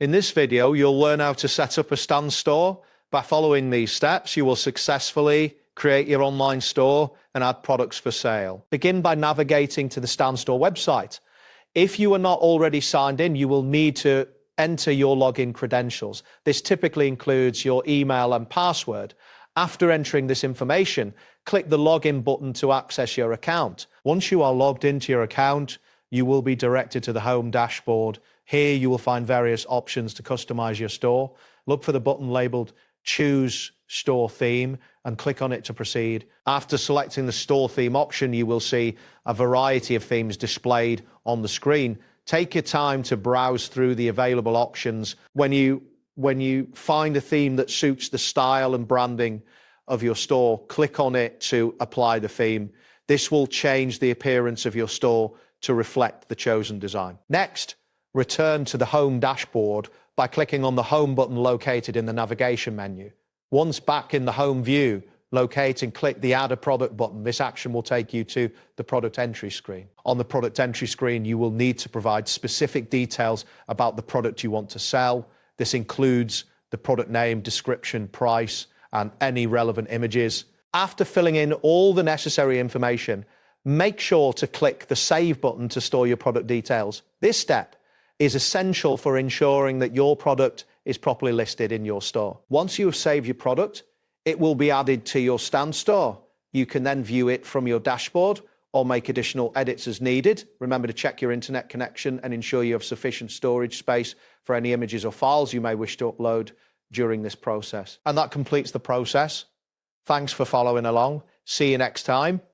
In this video, you'll learn how to set up a Stan store. By following these steps, you will successfully create your online store and add products for sale. Begin by navigating to the Stan store website. If you are not already signed in, you will need to enter your login credentials. This typically includes your email and password. After entering this information, click the login button to access your account. Once you are logged into your account, you will be directed to the home dashboard. Here you will find various options to customize your store. Look for the button labeled Choose Store Theme and click on it to proceed. After selecting the store theme option, you will see a variety of themes displayed on the screen. Take your time to browse through the available options. When you find a theme that suits the style and branding of your store, click on it to apply the theme. This will change the appearance of your store to reflect the chosen design. Next, return to the home dashboard by clicking on the home button located in the navigation menu. Once back in the home view, locate and click the Add a Product button. This action will take you to the product entry screen. On the product entry screen, you will need to provide specific details about the product you want to sell. This includes the product name, description, price, and any relevant images. After filling in all the necessary information, make sure to click the Save button to store your product details. This step is essential for ensuring that your product is properly listed in your store. Once you have saved your product, it will be added to your Stan store. You can then view it from your dashboard or make additional edits as needed. Remember to check your internet connection and ensure you have sufficient storage space for any images or files you may wish to upload during this process. And that completes the process. Thanks for following along. See you next time.